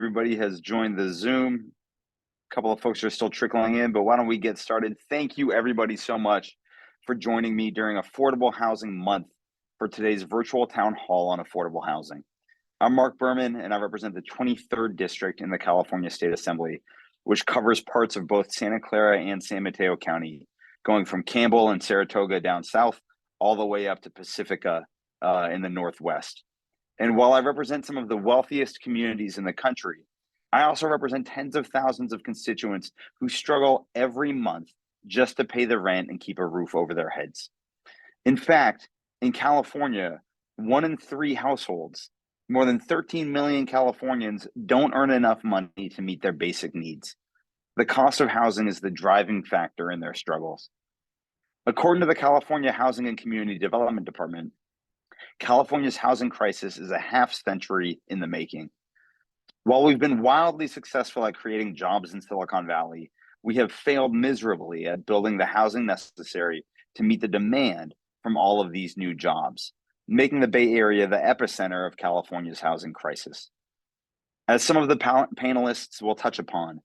Everybody has joined the Zoom. A couple of folks are still trickling in, but why don't we get started? Thank you, everybody, so much for joining me during Affordable Housing Month for today's virtual town hall on affordable housing. I'm Mark Berman, and I represent the 23rd District in the California State Assembly, which covers parts of both Santa Clara and San Mateo County, going from Campbell and Saratoga down south all the way up to Pacifica in the Northwest. And while I represent some of the wealthiest communities in the country, I also represent tens of thousands of constituents who struggle every month just to pay the rent and keep a roof over their heads. In fact, in California, 1 in 3 households, more than 13 million Californians, don't earn enough money to meet their basic needs. The cost of housing is the driving factor in their struggles. According to the California Housing and Community Development Department, California's housing crisis is a half-century in the making. While we've been wildly successful at creating jobs in Silicon Valley, we have failed miserably at building the housing necessary to meet the demand from all of these new jobs, making the Bay Area the epicenter of California's housing crisis. As some of the panelists will touch upon,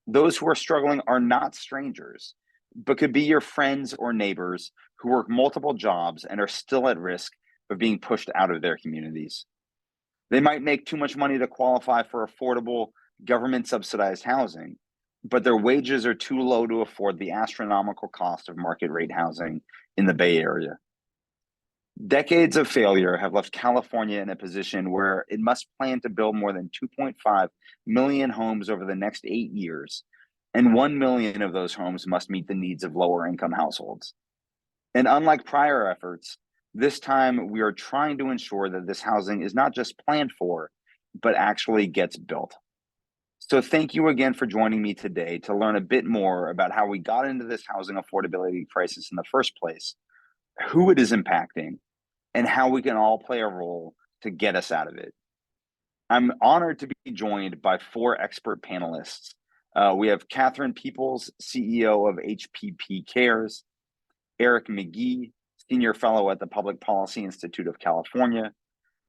those who are struggling are not strangers, but could be your friends or neighbors who work multiple jobs and are still at risk of being pushed out of their communities. They might make too much money to qualify for affordable government subsidized housing, but their wages are too low to afford the astronomical cost of market rate housing in the Bay Area. Decades of failure have left California in a position where it must plan to build more than 2.5 million homes over the next 8 years, and 1 million of those homes must meet the needs of lower income households. And unlike prior efforts, this time we are trying to ensure that this housing is not just planned for, but actually gets built. So thank you again for joining me today to learn a bit more about how we got into this housing affordability crisis in the first place, who it is impacting, and how we can all play a role to get us out of it. I'm honored to be joined by 4 expert panelists. We have Catherine Peoples, CEO of HPP Cares, Eric McGee, Senior Fellow at the Public Policy Institute of California,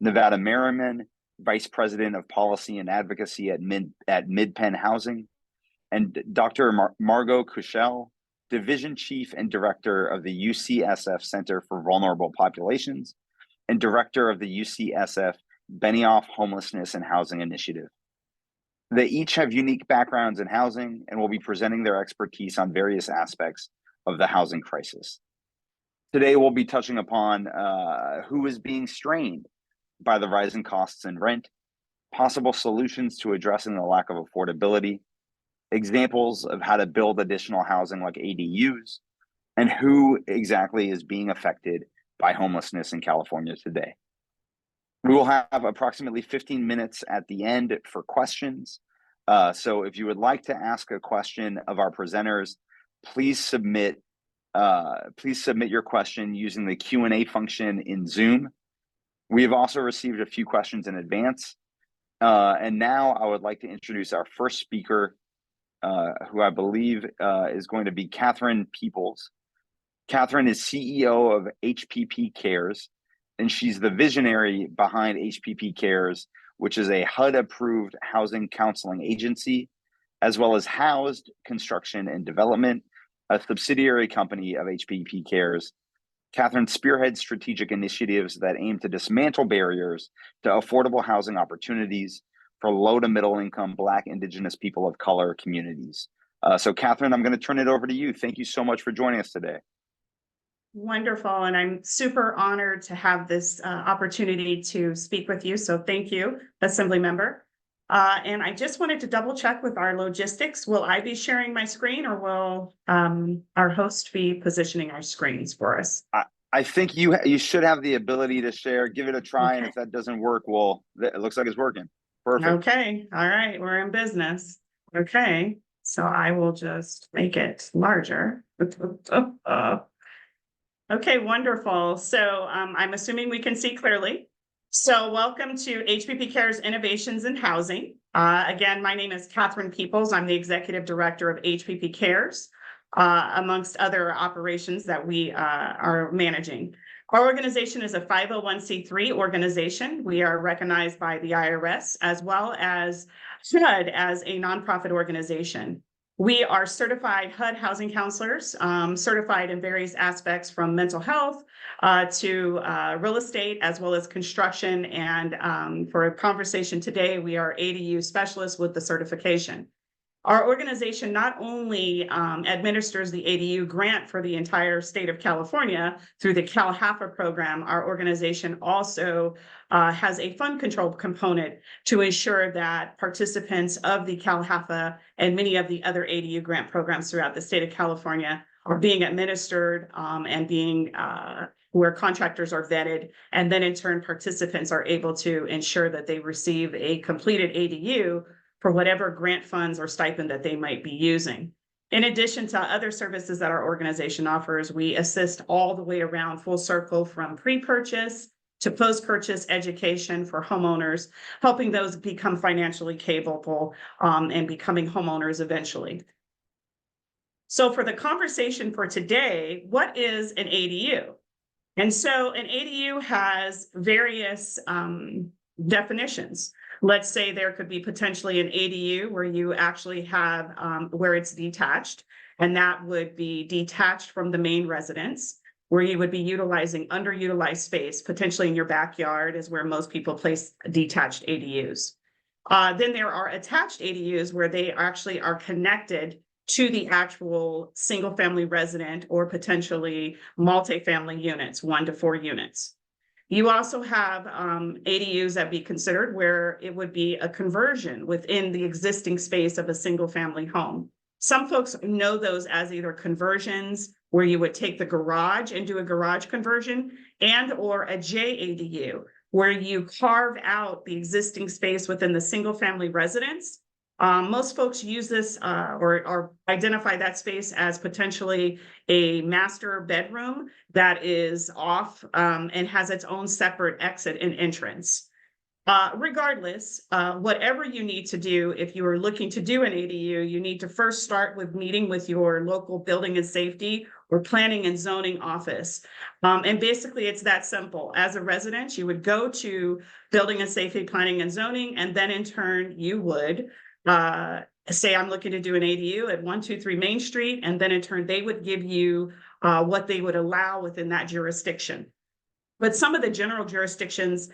Nevada Merriman, Vice President of Policy and Advocacy at MidPenn Housing, and Dr. Margot Kushel, Division Chief and Director of the UCSF Center for Vulnerable Populations, and Director of the UCSF Benioff Homelessness and Housing Initiative. They each have unique backgrounds in housing and will be presenting their expertise on various aspects of the housing crisis. Today, we'll be touching upon who is being strained by the rising costs in rent, possible solutions to addressing the lack of affordability, examples of how to build additional housing like ADUs, and who exactly is being affected by homelessness in California today. We will have approximately 15 minutes at the end for questions. So if you would like to ask a question of our presenters, please submit your question using the Q&A function in Zoom. We have also received a few questions in advance. And now I would like to introduce our first speaker, who I believe is going to be Catherine Peoples. Catherine is CEO of HPP Cares, and she's the visionary behind HPP Cares, which is a HUD-approved housing counseling agency, as well as Housed Construction and Development, a subsidiary company of HPP Cares. Catherine spearheads strategic initiatives that aim to dismantle barriers to affordable housing opportunities for low to middle income Black, Indigenous, people of color communities. So Catherine, I'm going to turn it over to you. Thank you so much for joining us today. Wonderful. And I'm super honored to have this opportunity to speak with you. So thank you, Assemblymember. And I just wanted to double check with our logistics. Will I be sharing my screen, or will our host be positioning our screens for us? I think you should have the ability to share. Give it a try. Okay. And if that doesn't work, well, it looks like it's working. Perfect. Okay. All right. We're in business. Okay. So I will just make it larger. Okay, wonderful. So I'm assuming we can see clearly. So welcome to HPP Cares Innovations in Housing. Again, my name is Catherine Peoples. I'm the Executive Director of HPP Cares, amongst other operations that we are managing. Our organization is a 501c3 organization. We are recognized by the IRS as well as HUD as a nonprofit organization. We are certified HUD housing counselors, certified in various aspects from mental health to real estate, as well as construction. And for a conversation today, we are ADU specialists with the certification. Our organization not only administers the ADU grant for the entire state of California through the CalHAFA program, our organization also has a fund control component to ensure that participants of the CalHAFA and many of the other ADU grant programs throughout the state of California are being administered and being where contractors are vetted, and then in turn participants are able to ensure that they receive a completed ADU for whatever grant funds or stipend that they might be using. In addition to other services that our organization offers, we assist all the way around full circle from pre-purchase to post-purchase education for homeowners, helping those become financially capable and becoming homeowners eventually. So for the conversation for today, what is an ADU? And so an ADU has various definitions. Let's say there could be potentially an ADU where you actually have where it's detached, and that would be detached from the main residence, where you would be utilizing underutilized space, potentially in your backyard is where most people place detached ADUs. Then there are attached ADUs where they actually are connected to the actual single family resident or potentially multifamily units, 1 to 4 units. You also have ADUs that be considered where it would be a conversion within the existing space of a single family home. Some folks know those as either conversions where you would take the garage and do a garage conversion, and or a JADU where you carve out the existing space within the single family residence. Most folks use this or identify that space as potentially a master bedroom that is off and has its own separate exit and entrance. Regardless, whatever you need to do, if you are looking to do an ADU, you need to first start with meeting with your local building and safety or planning and zoning office. And basically it's that simple. As a resident, you would go to building and safety, planning and zoning, and then in turn you would say, I'm looking to do an ADU at 123 Main Street, and then in turn, they would give you what they would allow within that jurisdiction. But some of the general jurisdictions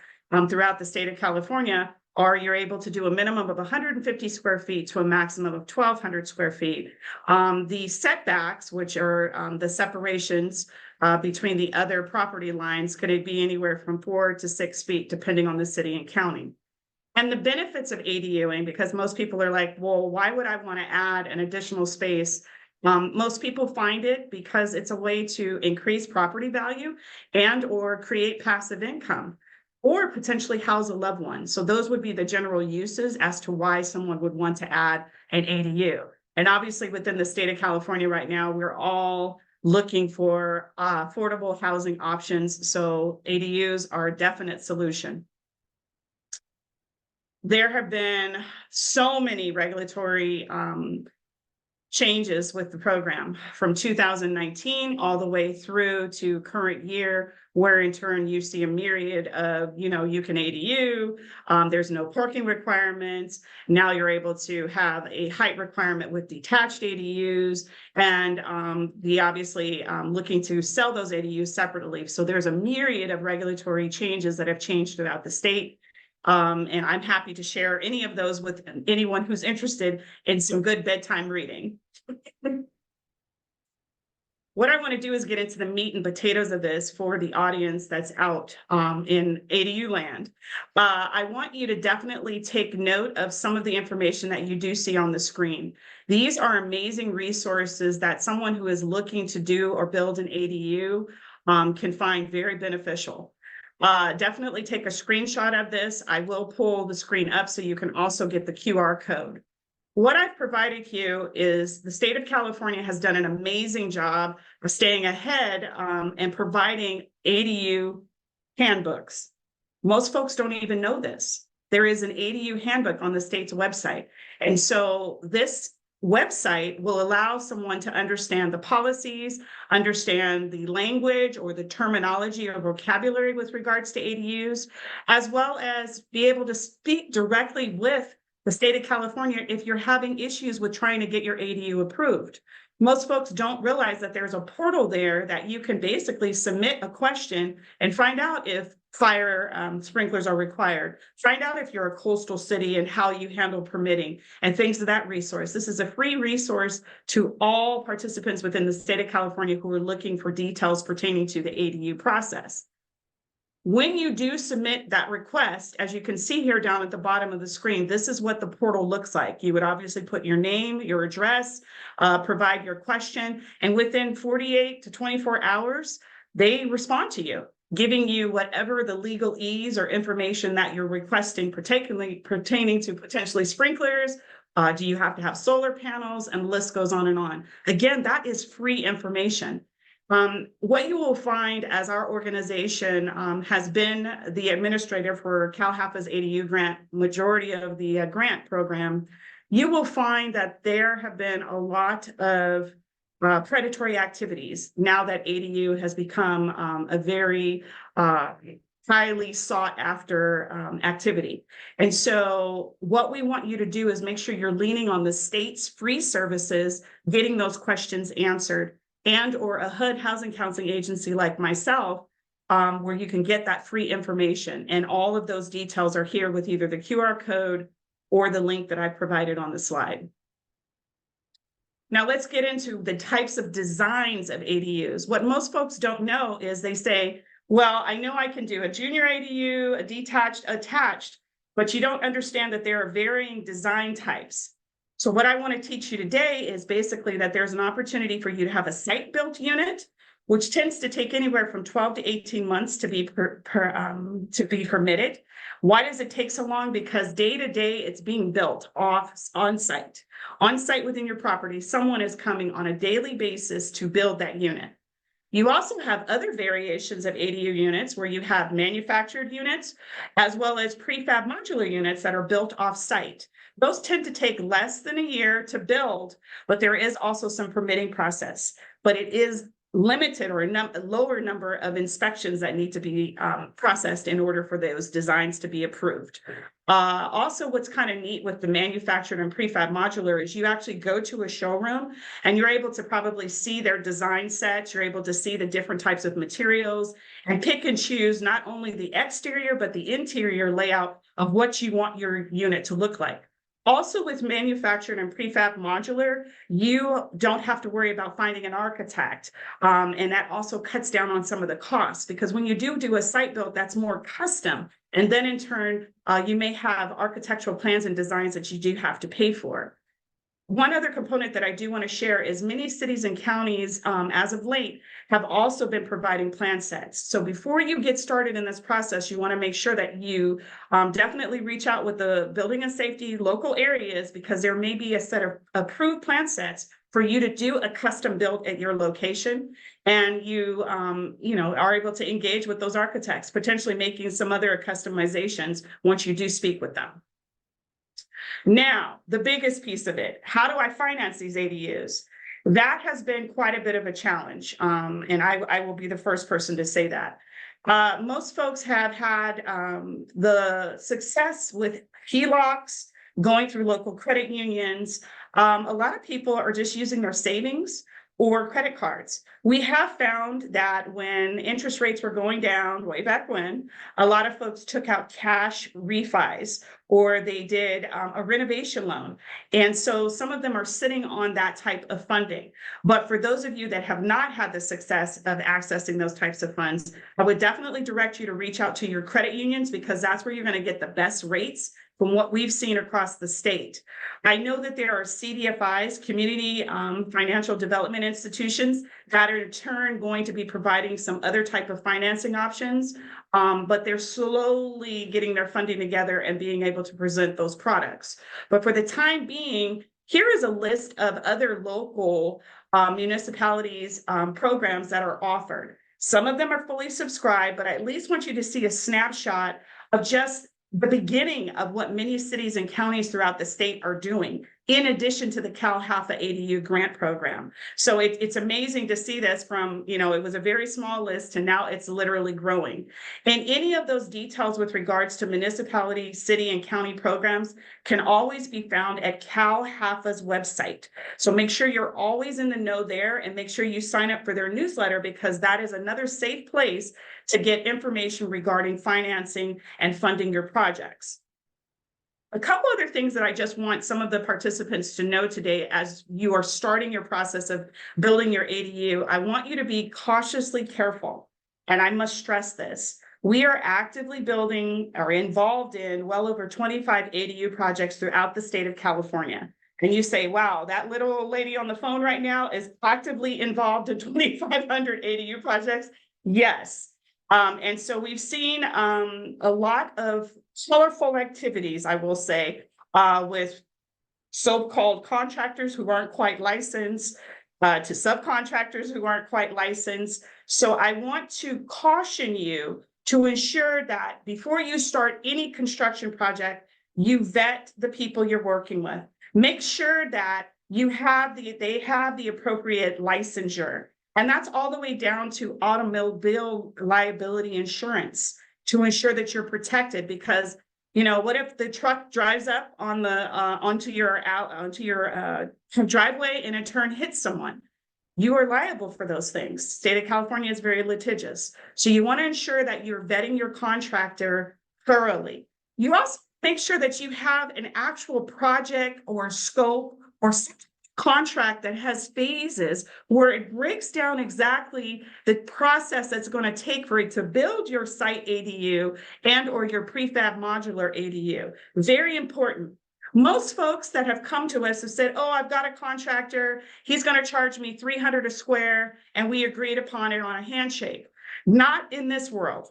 throughout the state of California are you're able to do a minimum of 150 square feet to a maximum of 1,200 square feet. The setbacks, which are the separations between the other property lines, could it be anywhere from 4 to 6 feet, depending on the city and county. And the benefits of ADUing, because most people are like, well, why would I want to add an additional space? Most people find it because it's a way to increase property value and or create passive income or potentially house a loved one. So those would be the general uses as to why someone would want to add an ADU. And obviously within the state of California right now, we're all looking for affordable housing options. So ADUs are a definite solution. There have been so many regulatory changes with the program from 2019 all the way through to current year, where in turn you see a myriad of, you can ADU, there's no parking requirements. Now you're able to have a height requirement with detached ADUs, and the obviously looking to sell those ADUs separately. So there's a myriad of regulatory changes that have changed throughout the state. And I'm happy to share any of those with anyone who's interested in some good bedtime reading. What I want to do is get into the meat and potatoes of this for the audience that's out in ADU land. I want you to definitely take note of some of the information that you do see on the screen. These are amazing resources that someone who is looking to do or build an ADU can find very beneficial. Definitely take a screenshot of this. I will pull the screen up so you can also get the QR code. What I've provided you is the state of California has done an amazing job of staying ahead and providing ADU handbooks. Most folks don't even know this. There is an ADU handbook on the state's website. And so this website will allow someone to understand the policies, understand the language or the terminology or vocabulary with regards to ADUs, as well as be able to speak directly with the state of California if you're having issues with trying to get your ADU approved. Most folks don't realize that there's a portal there that you can basically submit a question and find out if fire sprinklers are required. Find out if you're a coastal city and how you handle permitting and things of that resource. This is a free resource to all participants within the state of California who are looking for details pertaining to the ADU process. When you do submit that request, as you can see here down at the bottom of the screen, this is what the portal looks like. You would obviously put your name, your address, provide your question, and within 48 to 24 hours, they respond to you, giving you whatever the legalese or information that you're requesting, particularly pertaining to potentially sprinklers. Do you have to have solar panels? And the list goes on and on. Again, that is free information. What you will find as our organization has been the administrator for CalHAPA's ADU grant, majority of the grant program, you will find that there have been a lot of predatory activities now that ADU has become a very highly sought after activity. And so what we want you to do is make sure you're leaning on the state's free services, getting those questions answered, and or a HUD housing counseling agency like myself, where you can get that free information. And all of those details are here with either the QR code or the link that I provided on the slide. Now let's get into the types of designs of ADUs. What most folks don't know is they say, well, I know I can do a junior ADU, a detached, attached, but you don't understand that there are varying design types. So what I want to teach you today is basically that there's an opportunity for you to have a site-built unit, which tends to take anywhere from 12 to 18 months to be permitted. Why does it take so long? Because day to day, it's being built on site. On site within your property, someone is coming on a daily basis to build that unit. You also have other variations of ADU units where you have manufactured units as well as prefab modular units that are built off-site. Those tend to take less than a year to build, but there is also some permitting process. But it is limited or a lower number of inspections that need to be processed in order for those designs to be approved. Also, what's kind of neat with the manufactured and prefab modular is you actually go to a showroom and you're able to probably see their design sets. You're able to see the different types of materials and pick and choose not only the exterior, but the interior layout of what you want your unit to look like. Also, with manufactured and prefab modular, you don't have to worry about finding an architect. And that also cuts down on some of the costs, because when you do a site build, that's more custom. And then in turn, you may have architectural plans and designs that you do have to pay for. One other component that I do want to share is many cities and counties, as of late, have also been providing plan sets. So before you get started in this process, you want to make sure that you definitely reach out with the building and safety local areas, because there may be a set of approved plan sets for you to do a custom build at your location. And you are able to engage with those architects, potentially making some other customizations once you do speak with them. Now, the biggest piece of it, how do I finance these ADUs? That has been quite a bit of a challenge, and I will be the first person to say that. Most folks have had the success with HELOCs, going through local credit unions. A lot of people are just using their savings or credit cards. We have found that when interest rates were going down way back when, a lot of folks took out cash refis, or they did a renovation loan. And so some of them are sitting on that type of funding. But for those of you that have not had the success of accessing those types of funds, I would definitely direct you to reach out to your credit unions, because that's where you're going to get the best rates from what we've seen across the state. I know that there are CDFIs, community financial development institutions, that are in turn going to be providing some other type of financing options, but they're slowly getting their funding together and being able to present those products. But for the time being, here is a list of other local municipalities programs that are offered. Some of them are fully subscribed, but I at least want you to see a snapshot of just the beginning of what many cities and counties throughout the state are doing, in addition to the Cal Halfa ADU grant program. So it's amazing to see this from, it was a very small list to now it's literally growing. And any of those details with regards to municipality, city, and county programs can always be found at Cal Halfa's website. So make sure you're always in the know there, and make sure you sign up for their newsletter, because that is another safe place to get information regarding financing and funding your projects. A couple other things that I just want some of the participants to know today as you are starting your process of building your ADU. I want you to be cautiously careful, and I must stress this. We are actively building or involved in well over 25 ADU projects throughout the state of California. And you say, wow, that little lady on the phone right now is actively involved in 2,500 ADU projects. Yes. And so we've seen a lot of colorful activities, I will say, with so-called contractors who aren't quite licensed, to subcontractors who aren't quite licensed. So I want to caution you to ensure that before you start any construction project, you vet the people you're working with. Make sure that they have the appropriate licensure. And that's all the way down to automobile liability insurance to ensure that you're protected. Because, what if the truck drives up on the onto your driveway and in turn hits someone? You are liable for those things. State of California is very litigious. So you want to ensure that you're vetting your contractor thoroughly. You also make sure that you have an actual project or scope or contract that has phases where it breaks down exactly the process that's going to take for it to build your site ADU and or your prefab modular ADU. Very important. Most folks that have come to us have said, oh, I've got a contractor, he's going to charge me $300 a square, and we agreed upon it on a handshake. Not in this world.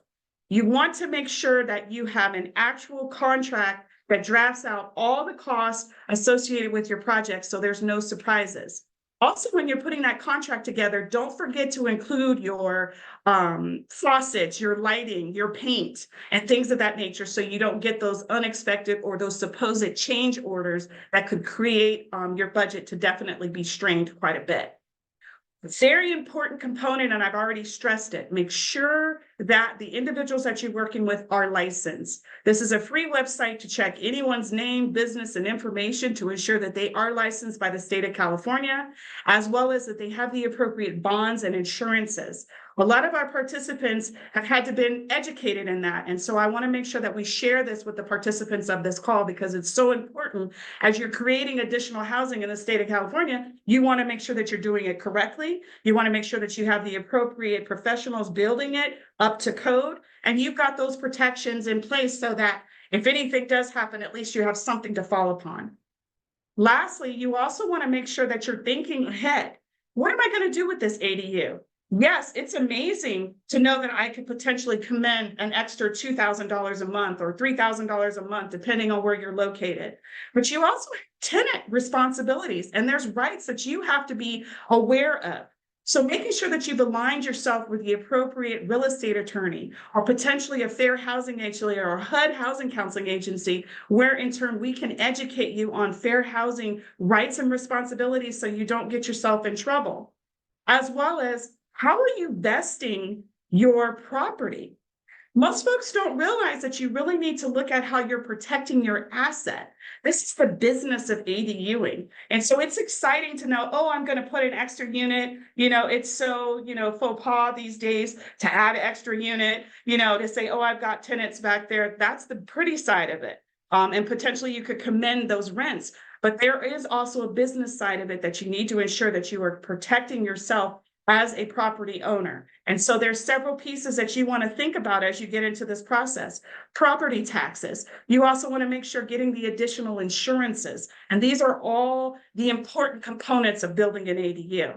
You want to make sure that you have an actual contract that drafts out all the costs associated with your project so there's no surprises. Also, when you're putting that contract together, don't forget to include your faucets, your lighting, your paint, and things of that nature, so you don't get those unexpected or those supposed change orders that could create your budget to definitely be strained quite a bit. Very important component, and I've already stressed it. Make sure that the individuals that you're working with are licensed. This is a free website to check anyone's name, business, and information to ensure that they are licensed by the state of California, as well as that they have the appropriate bonds and insurances. A lot of our participants have had to been educated in that. And so I want to make sure that we share this with the participants of this call, because it's so important. As you're creating additional housing in the state of California, you want to make sure that you're doing it correctly. You want to make sure that you have the appropriate professionals building it up to code, and you've got those protections in place so that if anything does happen, at least you have something to fall upon. Lastly, you also want to make sure that you're thinking ahead. What am I going to do with this ADU? Yes, it's amazing to know that I could potentially commend an extra $2,000 a month or $3,000 a month, depending on where you're located. But you also have tenant responsibilities, and there's rights that you have to be aware of. So making sure that you've aligned yourself with the appropriate real estate attorney, or potentially a fair housing agency or HUD housing counseling agency, where in turn we can educate you on fair housing rights and responsibilities so you don't get yourself in trouble, as well as how are you vesting your property? Most folks don't realize that you really need to look at how you're protecting your asset. This is the business of ADUing. And so it's exciting to know, oh, I'm going to put an extra unit. It's so, faux pas these days to add an extra unit, to say, oh, I've got tenants back there. That's the pretty side of it. And potentially you could commend those rents. But there is also a business side of it that you need to ensure that you are protecting yourself as a property owner. And so there's several pieces that you want to think about as you get into this process. Property taxes. You also want to make sure getting the additional insurances. And these are all the important components of building an ADU.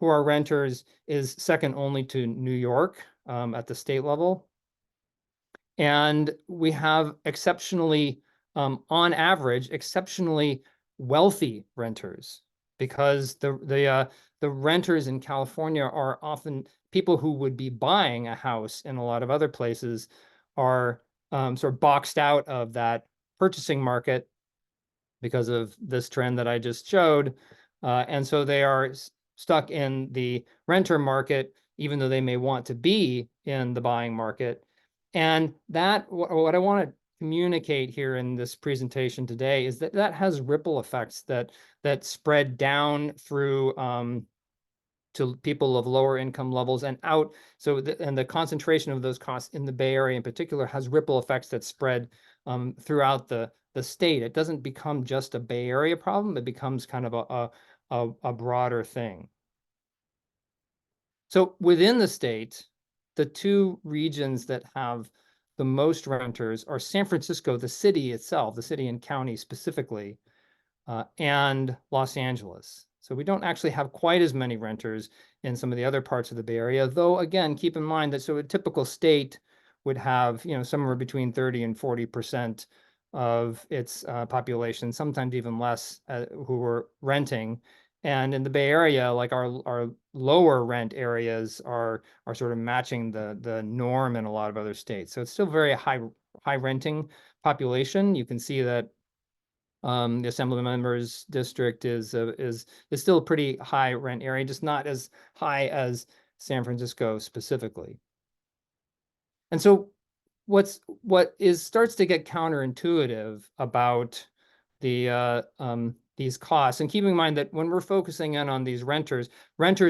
who are renters is second only to New York at the state level. And we have exceptionally, on average, exceptionally wealthy renters, because the renters in California are often people who would be buying a house in a lot of other places are sort of boxed out of that purchasing market because of this trend that I just showed. And so they are stuck in the renter market, even though they may want to be in the buying market. And that, what I want to communicate here in this presentation today is that that has ripple effects that spread down through to people of lower income levels and out. So and the concentration of those costs in the Bay Area in particular has ripple effects that spread throughout the state. It doesn't become just a Bay Area problem. It becomes kind of a broader thing. So within the state, the two regions that have the most renters are San Francisco, the city itself, the city and county specifically, and Los Angeles. So we don't actually have quite as many renters in some of the other parts of the Bay Area, though again, keep in mind that so a typical state would have, you know, somewhere between 30 and 40% of its population, sometimes even less, who are renting. And in the Bay Area, like our lower rent areas are sort of matching the norm in a lot of other states. So it's still very high renting population. You can see that the Assemblymember's district is still a pretty high rent area, just not as high as San Francisco specifically. And so what starts to get counterintuitive about these costs, and keeping in mind that when we're focusing in on these renters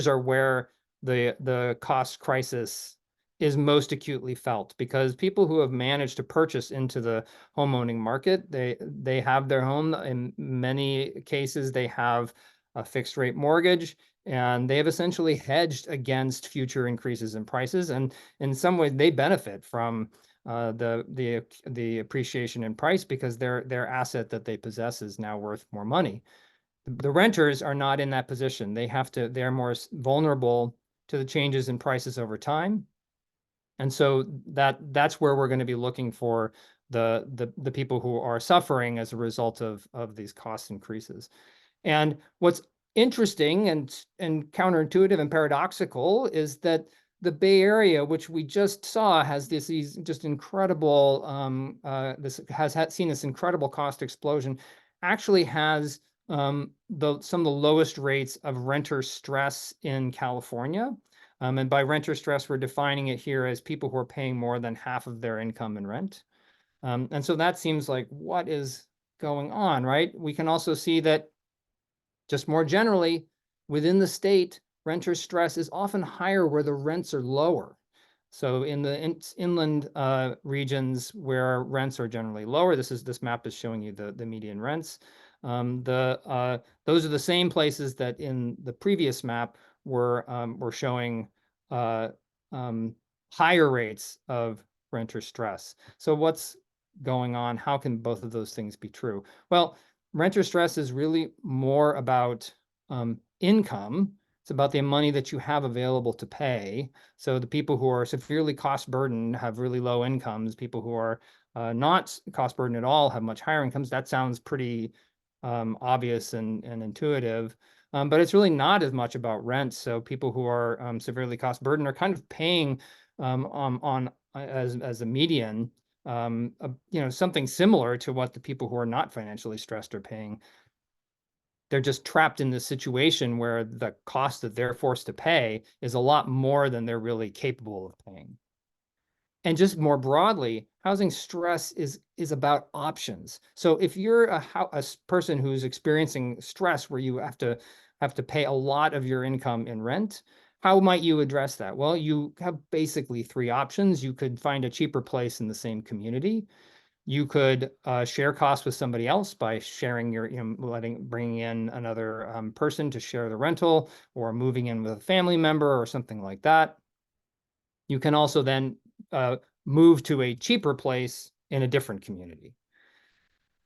are where the cost crisis is most acutely felt, because people who have managed to purchase into the homeowning market, they have their home. In many cases, they have a fixed rate mortgage, and they have essentially hedged against future increases in prices. And in some ways, they benefit from the appreciation in price, because their asset that they possess is now worth more money. The renters are not in that position. They're more vulnerable to the changes in prices over time. And so that's where we're going to be looking for the people who are suffering as a result of these cost increases. And what's interesting and counterintuitive and paradoxical is that the Bay Area, which we just saw, has these just incredible seen this incredible cost explosion, actually has some of the lowest rates of renter stress in California. And by renter stress, we're defining it here as people who are paying more than half of their income in rent. And so that seems like, what is going on, right? We can also see that just more generally, within the state, renter stress is often higher where the rents are lower. So in the inland regions where rents are generally lower, this map is showing you the median rents. Those are the same places that in the previous map were showing higher rates of renter stress. So what's going on? How can both of those things be true? Well, renter stress is really more about income. It's about the money that you have available to pay. So the people who are severely cost burdened have really low incomes. People who are not cost burdened at all have much higher incomes. That sounds pretty obvious and intuitive, but it's really not as much about rent. So people who are severely cost burdened are kind of paying on as a median, something similar to what the people who are not financially stressed are paying. They're just trapped in this situation where the cost that they're forced to pay is a lot more than they're really capable of paying. And just more broadly, housing stress is about options. So if you're a person who's experiencing stress where you have to pay a lot of your income in rent, how might you address that? Well, you have basically three options. You could find a cheaper place in the same community. You could share costs with somebody else by sharing bringing in another person to share the rental, or moving in with a family member or something like that. You can also then move to a cheaper place in a different community.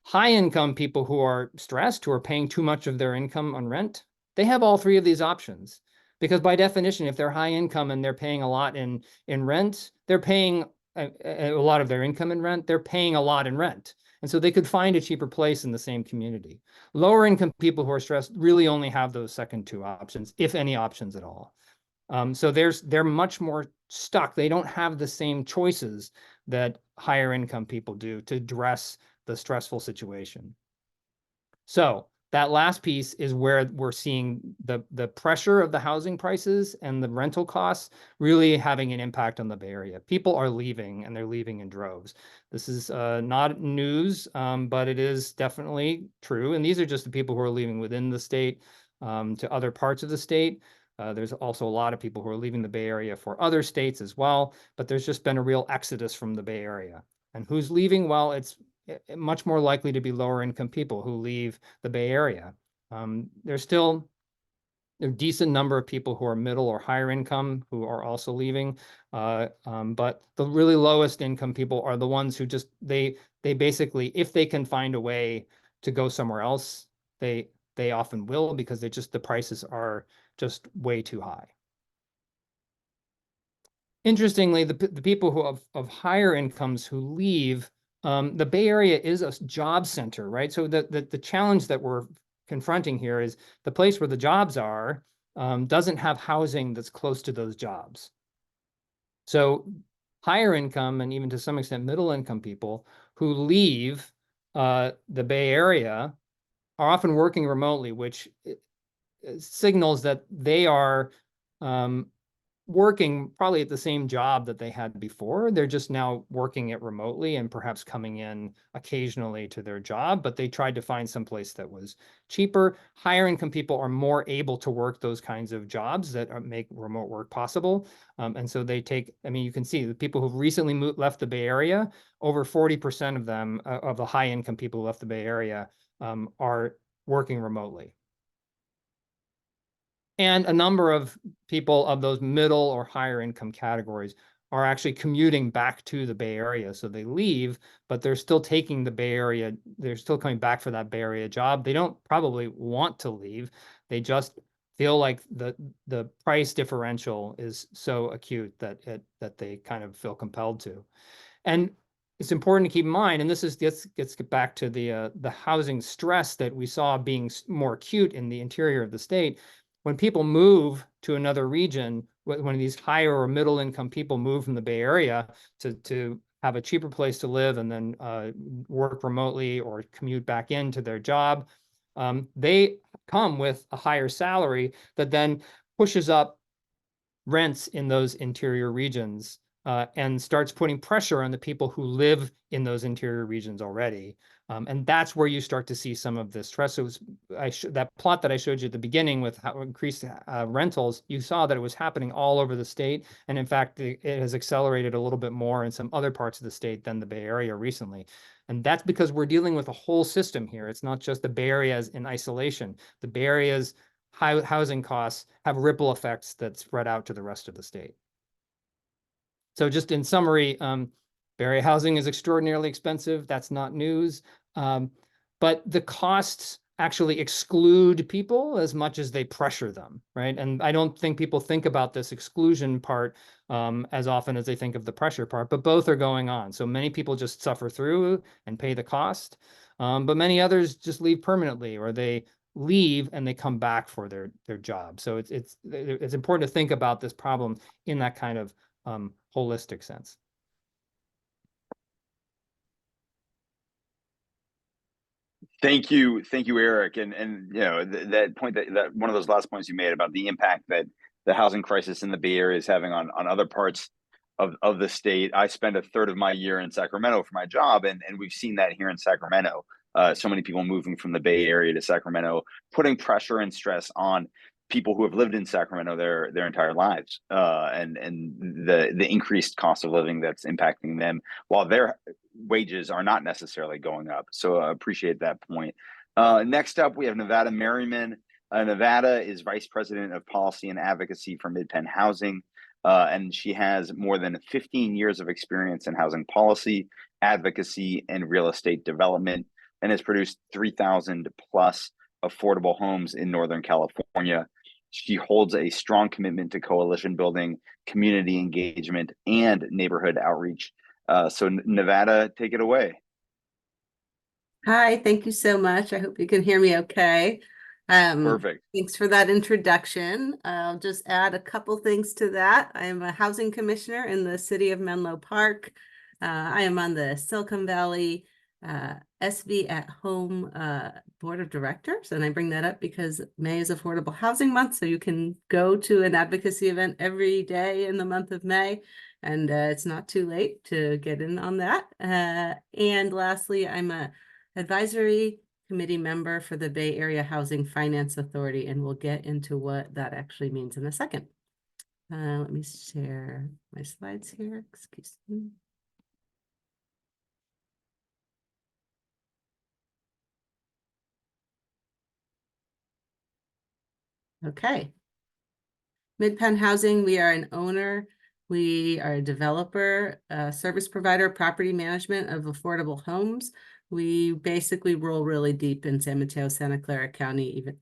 High income people who are stressed, who are paying too much of their income on rent, they have all three of these options. because by definition, if they're high income and they're paying a lot in rent, they're paying a lot of their income in rent, they're paying a lot in rent. And so they could find a cheaper place in the same community. Lower income people who are stressed really only have those second two options, if any options at all. So they're much more stuck. They don't have the same choices that higher income people do to address the stressful situation. So that last piece is where we're seeing the pressure of the housing prices and the rental costs really having an impact on the Bay Area. People are leaving, and they're leaving in droves. This is not news, but it is definitely true. And these are just the people who are leaving within the state to other parts of the state. There's also a lot of people who are leaving the Bay Area for other states as well, but there's just been a real exodus from the Bay Area. And who's leaving? Well, it's much more likely to be lower income people who leave the Bay Area. There's still a decent number of people who are middle or higher income who are also leaving. But the really lowest income people are the ones who just, they basically, if they can find a way to go somewhere else, they often will, because the prices are just way too high. Interestingly, the people who of higher incomes who leave, the Bay Area is a job center, right? So the challenge that we're confronting here is the place where the jobs are doesn't have housing that's close to those jobs. So higher income, and even to some extent middle income people who leave the Bay Area are often working remotely, which signals that they are working probably at the same job that they had before. They're just now working it remotely and perhaps coming in occasionally to their job, but they tried to find some place that was cheaper. Higher income people are more able to work those kinds of jobs that make remote work possible. And so they take, I mean, you can see the people who've recently left the Bay Area, over 40% of them, of the high income people who left the Bay Area, are working remotely. And a number of people of those middle or higher income categories are actually commuting back to the Bay Area. So they leave, but they're still taking the Bay Area. They're still coming back for that Bay Area job. They don't probably want to leave. They just feel like the price differential is so acute that they kind of feel compelled to. And it's important to keep in mind, and this gets back to the housing stress that we saw being more acute in the interior of the state. When people move to another region, when these higher or middle income people move from the Bay Area to have a cheaper place to live and then work remotely or commute back into their job, they come with a higher salary that then pushes up rents in those interior regions and starts putting pressure on the people who live in those interior regions already. And that's where you start to see some of this stress. So that plot that I showed you at the beginning with how increased rentals, you saw that it was happening all over the state. And in fact, it has accelerated a little bit more in some other parts of the state than the Bay Area recently. And that's because we're dealing with a whole system here. It's not just the Bay Area in isolation. The Bay Area's high housing costs have ripple effects that spread out to the rest of the state. So just in summary, Bay Area housing is extraordinarily expensive. That's not news. But the costs actually exclude people as much as they pressure them, right? And I don't think people think about this exclusion part as often as they think of the pressure part, but both are going on. So many people just suffer through and pay the cost, but many others just leave permanently, or they leave and they come back for their job. So it's important to think about this problem in that kind of holistic sense. Thank you, Eric, and you know that point that one of those last points you made about the impact that the housing crisis in the Bay Area is having on other parts of the state. I spend a third of my year in Sacramento for my job, and we've seen that here in Sacramento. So many people moving from the Bay Area to Sacramento, putting pressure and stress on people who have lived in Sacramento their entire lives, and the increased cost of living that's impacting them, while their wages are not necessarily going up. So I appreciate that point. Next up, we have Nevada Merriman. Nevada is Vice President of Policy and Advocacy for Mid-Penn Housing, and she has more than 15 years of experience in housing policy, advocacy, and real estate development, and has produced 3,000 plus affordable homes in Northern California. She holds a strong commitment to coalition building, community engagement, and neighborhood outreach. So Nevada, take it away. Hi, thank you so much. I hope you can hear me okay. Perfect. Thanks for that introduction. I'll just add a couple things to that. I am a housing commissioner in the city of Menlo Park. I am on the Silicon Valley SV at Home Board of Directors, and I bring that up because May is Affordable Housing Month, so you can go to an advocacy event every day in the month of May, and it's not too late to get in on that. And lastly, I'm a advisory committee member for the Bay Area Housing Finance Authority, and we'll get into what that actually means in a second. Let me share my slides here. Excuse me. Okay. Midpen Housing, we are an owner. We are a developer, service provider, property management of affordable homes. We basically roll really deep in San Mateo, Santa Clara County. Even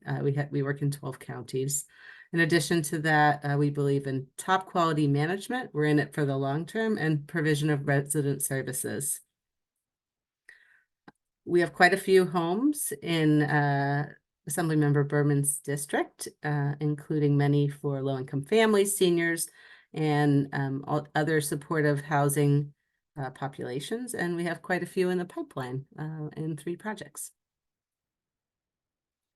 we work in 12 counties. In addition to that, we believe in top quality management. We're in it for the long term, and provision of resident services. We have quite a few homes in Assemblymember Berman's district, including many for low-income families, seniors, and all other supportive housing populations. And we have quite a few in the pipeline in 3 projects.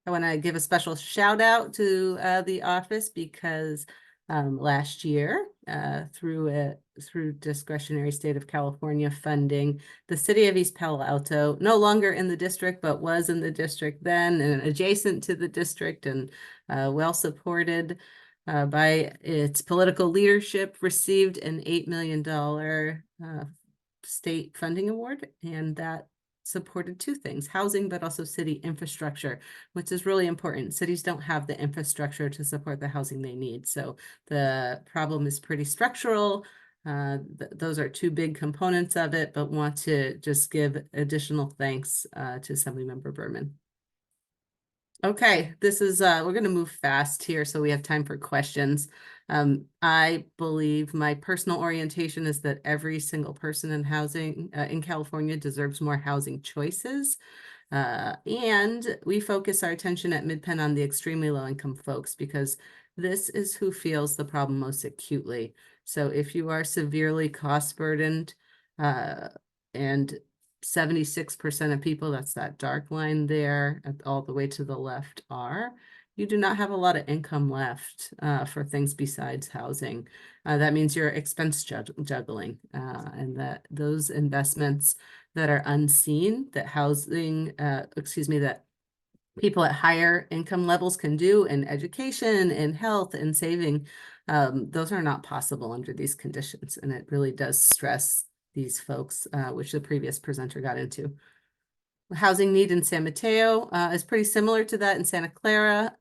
I want to give a special shout out to the office because last year, through discretionary state of California funding, the city of East Palo Alto, no longer in the district, but was in the district then and adjacent to the district, and well supported by its political leadership, received an $8 million state funding award, and that supported 2 things: housing, but also city infrastructure, which is really important. Cities don't have the infrastructure to support the housing they need. So the problem is pretty structural. Those are 2 big components of it, but want to just give additional thanks to Assemblymember Berman. Okay, this is we're going to move fast here so we have time for questions. I believe my personal orientation is that every single person in housing in California deserves more housing choices. And we focus our attention at Midpen on the extremely low income folks because this is who feels the problem most acutely. So if you are severely cost burdened, and 76% of people, that's that dark line there, all the way to the left, you do not have a lot of income left for things besides housing. That means you're expense juggling, and that those investments that are unseen, that that people at higher income levels can do in education, in health, and saving, those are not possible under these conditions. And it really does stress these folks, which the previous presenter got into. Housing need in San Mateo is pretty similar to that in Santa Clara,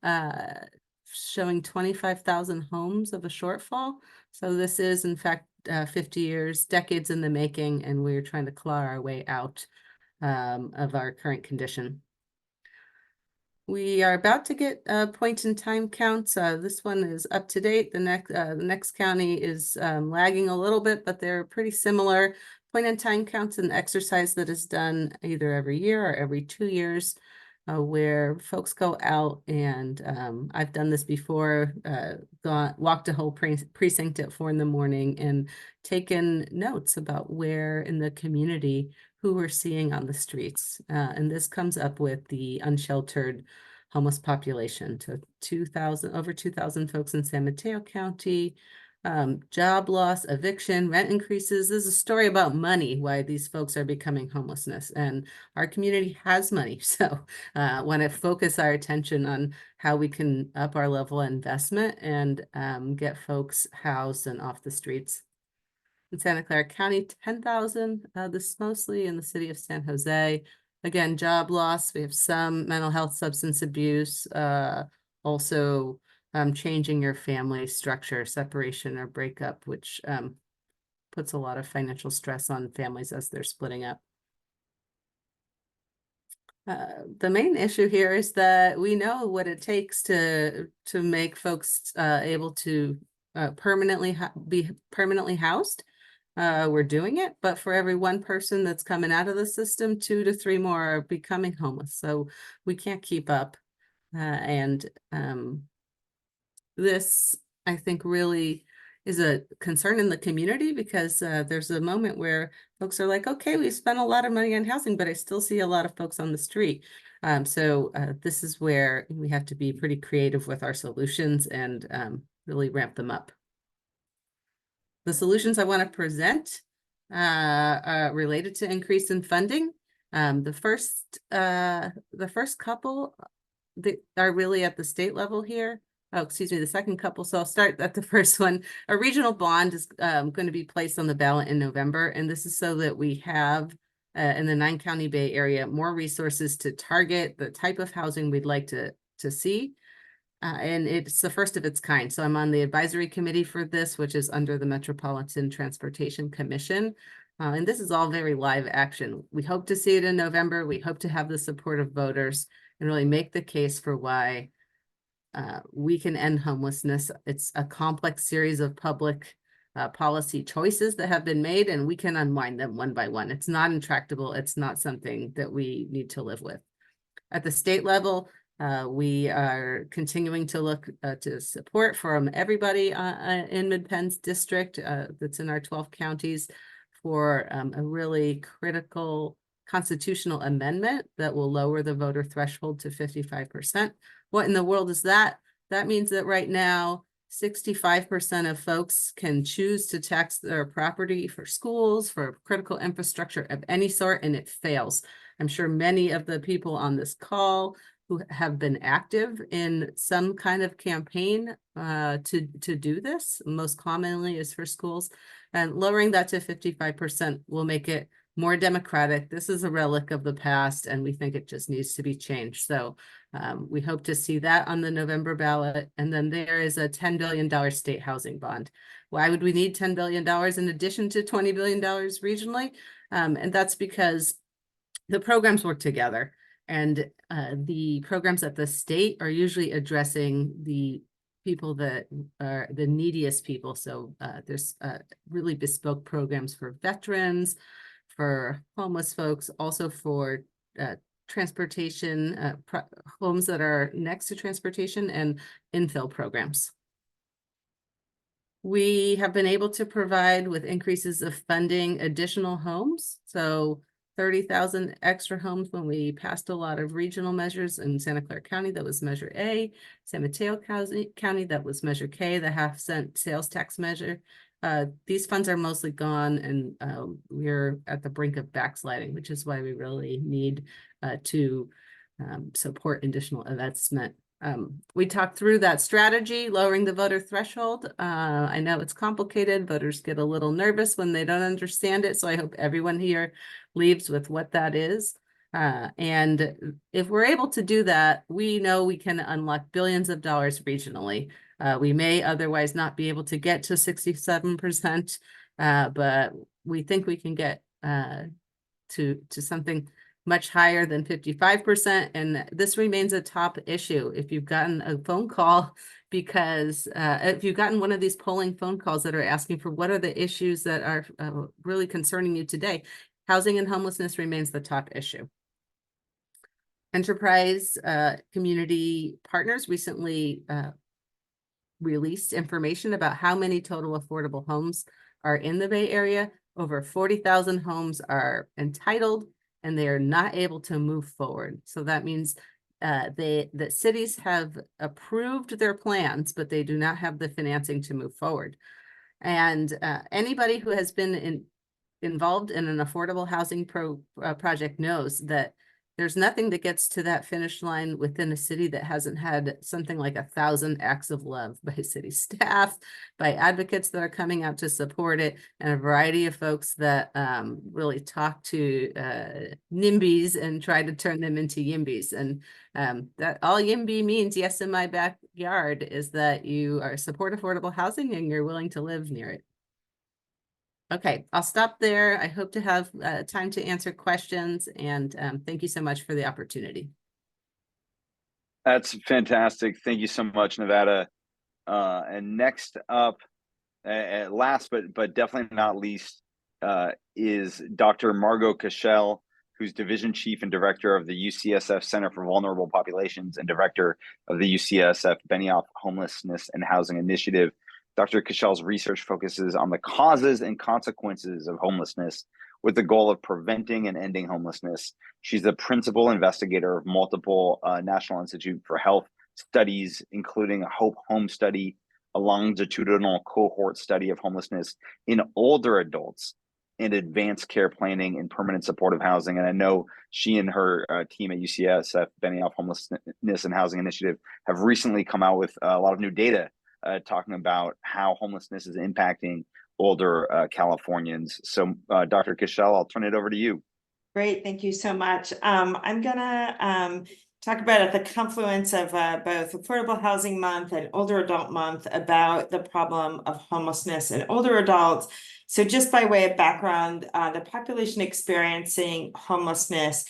showing 25,000 homes of a shortfall. So this is, in fact, 50 years, decades in the making, and we're trying to claw our way out of our current condition. We are about to get point in time counts. This one is up to date. The next county is lagging a little bit, but they're pretty similar. Point in time counts, an exercise that is done either every year or every 2 years, where folks go out and I've done this before, walked a whole precinct at 4 a.m. and taken notes about where in the community who we're seeing on the streets. And this comes up with the unsheltered homeless population to over 2,000 folks in San Mateo County. Job loss, eviction, rent increases. This is a story about money, why these folks are becoming homelessness. And our community has money. So want to focus our attention on how we can up our level of investment and get folks housed and off the streets. In Santa Clara County, 10,000, this mostly in the city of San Jose. Again, job loss. We have some mental health, substance abuse, also changing your family structure, separation or breakup, which puts a lot of financial stress on families as they're splitting up. The main issue here is that we know what it takes to make folks able to be permanently housed. We're doing it, but for every one person that's coming out of the system, 2 to 3 more are becoming homeless. So we can't keep up. And this, I think, really is a concern in the community because there's a moment where folks are like, okay, we spent a lot of money on housing, but I still see a lot of folks on the street. So this is where we have to be pretty creative with our solutions and really ramp them up. The solutions I want to present are related to increase in funding. The first couple that are really at the state level here. Oh, excuse me, the second couple. So I'll start at the first one. A regional bond is going to be placed on the ballot in November. And this is so that we have in the 9-county Bay Area more resources to target the type of housing we'd like to see. And it's the first of its kind. So I'm on the advisory committee for this, which is under the Metropolitan Transportation Commission. And this is all very live action. We hope to see it in November. We hope to have the support of voters and really make the case for why we can end homelessness. It's a complex series of public policy choices that have been made, and we can unwind them one by one. It's not intractable. It's not something that we need to live with. At the state level, we are continuing to look to support from everybody in Mid-Penn's district that's in our 12 counties for a really critical constitutional amendment that will lower the voter threshold to 55%. What in the world is that? That means that right now, 65% of folks can choose to tax their property for schools, for critical infrastructure of any sort, and it fails. I'm sure many of the people on this call who have been active in some kind of campaign to do this, most commonly is for schools, and lowering that to 55% will make it more democratic. This is a relic of the past, and we think it just needs to be changed. So we hope to see that on the November ballot. And then there is a $10 billion state housing bond. Why would we need $10 billion in addition to $20 billion regionally? And that's because the programs work together. And the programs at the state are usually addressing the people that are the neediest people. So there's really bespoke programs for veterans, for homeless folks, also for transportation, homes that are next to transportation, and infill programs. We have been able to provide, with increases of funding, additional homes. So 30,000 extra homes when we passed a lot of regional measures in Santa Clara County. That was Measure A. San Mateo County, that was Measure K, the half-cent sales tax measure. These funds are mostly gone, and we're at the brink of backsliding, which is why we really need to support additional investment. We talked through that strategy, lowering the voter threshold. I know it's complicated. Voters get a little nervous when they don't understand it. So I hope everyone here leaves with what that is. And if we're able to do that, we know we can unlock billions of dollars regionally. We may otherwise not be able to get to 67%, but we think we can get to something much higher than 55%. And this remains a top issue. If you've gotten a phone call, because if you've gotten one of these polling phone calls that are asking for what are the issues that are really concerning you today, housing and homelessness remains the top issue. Enterprise community partners recently released information about how many total affordable homes are in the Bay Area. Over 40,000 homes are entitled, and they are not able to move forward. So that means that cities have approved their plans, but they do not have the financing to move forward. And anybody who has been involved in an affordable housing project knows that there's nothing that gets to that finish line within a city that hasn't had something like 1,000 acts of love by city staff, by advocates that are coming out to support it, and a variety of folks that really talk to NIMBYs and try to turn them into YIMBYs. And that all YIMBY means, yes, in my backyard, is that you support affordable housing and you're willing to live near it. Okay, I'll stop there. I hope to have time to answer questions, and thank you so much for the opportunity. That's fantastic. Thank you so much, Nevada. And next up, last but definitely not least, is Dr. Margot Cashel, who's Division Chief and Director of the UCSF Center for Vulnerable Populations and Director of the UCSF Benioff Homelessness and Housing Initiative. Dr. Cashel's research focuses on the causes and consequences of homelessness with the goal of preventing and ending homelessness. She's the principal investigator of multiple National Institute for Health studies, including a Hope Home study, a longitudinal cohort study of homelessness in older adults, and advanced care planning and permanent supportive housing. And I know she and her team at UCSF Benioff Homelessness and Housing Initiative have recently come out with a lot of new data talking about how homelessness is impacting older Californians. So Dr. Cashel, I'll turn it over to you. Great, thank you so much. I'm gonna talk about at the confluence of both Affordable Housing Month and Older Adult Month about the problem of homelessness in older adults. So just by way of background, the population experiencing homelessness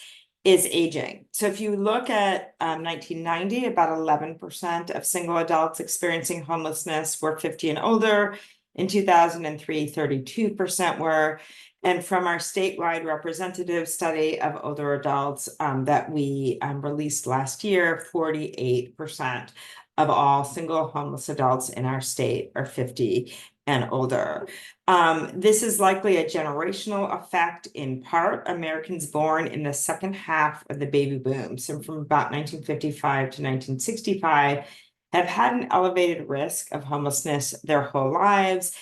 is aging. So if you look at 1990, about 11% of single adults experiencing homelessness were 50 and older. In 2003, 32% were. And from our statewide representative study of older adults that we released last year, 48% of all single homeless adults in our state are 50 and older. This is likely a generational effect, in part. Americans born in the second half of the baby boom, so from about 1955 to 1965, have had an elevated risk of homelessness their whole lives.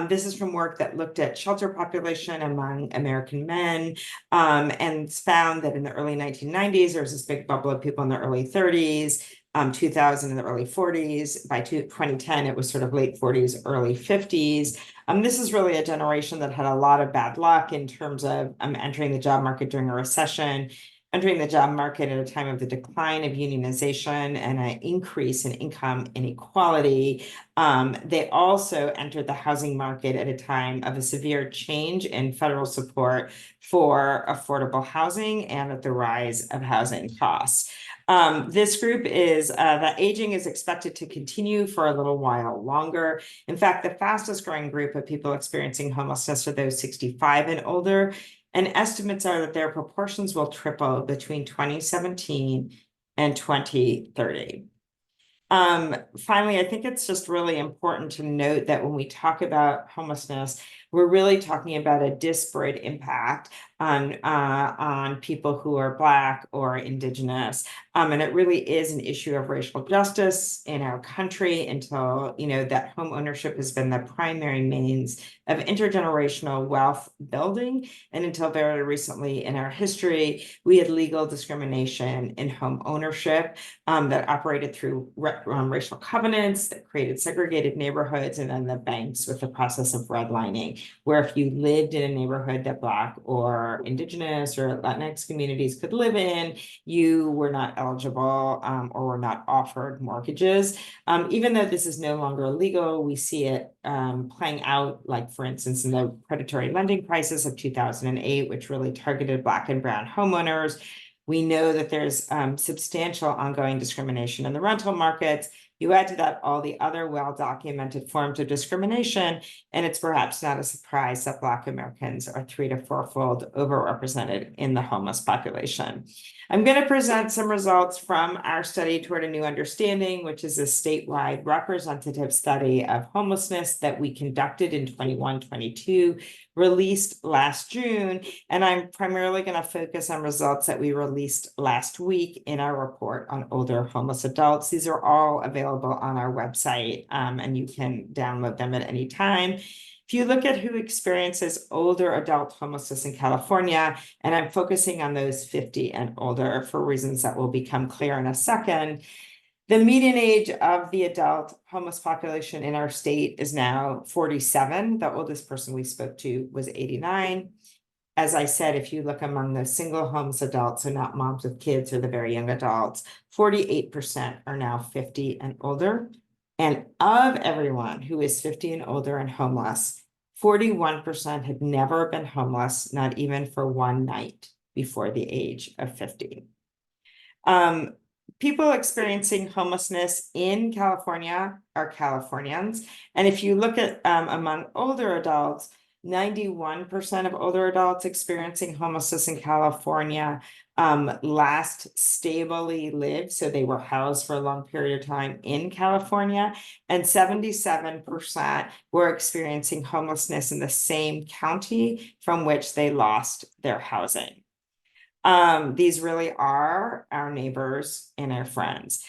This is from work that looked at shelter population among American men and found that in the early 1990s, there was this big bubble of people in their early 30s, 2000 in the early 40s. By 2010, it was sort of late 40s, early 50s. This is really a generation that had a lot of bad luck in terms of entering the job market during a recession, entering the job market at a time of the decline of unionization and an increase in income inequality. They also entered the housing market at a time of a severe change in federal support for affordable housing and at the rise of housing costs. This group is, the aging is expected to continue for a little while longer. In fact, the fastest growing group of people experiencing homelessness are those 65 and older. And estimates are that their proportions will triple between 2017 and 2030. Finally, I think it's just really important to note that when we talk about homelessness, we're really talking about a disparate impact on people who are Black or Indigenous. And it really is an issue of racial justice in our country until, that home ownership has been the primary means of intergenerational wealth building. And until very recently in our history, we had legal discrimination in home ownership that operated through racial covenants that created segregated neighborhoods, and then the banks with the process of redlining, where if you lived in a neighborhood that Black or Indigenous or Latinx communities could live in, you were not eligible or were not offered mortgages. Even though this is no longer illegal, we see it playing out, like for instance, in the predatory lending crisis of 2008, which really targeted Black and brown homeowners. We know that there's substantial ongoing discrimination in the rental markets. You add to that all the other well-documented forms of discrimination, and it's perhaps not a surprise that Black Americans are 3- to 4-fold overrepresented in the homeless population. I'm going to present some results from our study Toward a New Understanding, which is a statewide representative study of homelessness that we conducted in 21-22, released last June. And I'm primarily going to focus on results that we released last week in our report on older homeless adults. These are all available on our website, and you can download them at any time. If you look at who experiences older adult homelessness in California, and I'm focusing on those 50 and older for reasons that will become clear in a second, the median age of the adult homeless population in our state is now 47. The oldest person we spoke to was 89. As I said, if you look among the single homeless adults, so not moms with kids or the very young adults, 48% are now 50 and older. And of everyone who is 50 and older and homeless, 41% had never been homeless, not even for one night before the age of 50. People experiencing homelessness in California are Californians. And if you look at among older adults, 91% of older adults experiencing homelessness in California last stably lived, so they were housed for a long period of time in California, and 77% were experiencing homelessness in the same county from which they lost their housing. These really are our neighbors and our friends.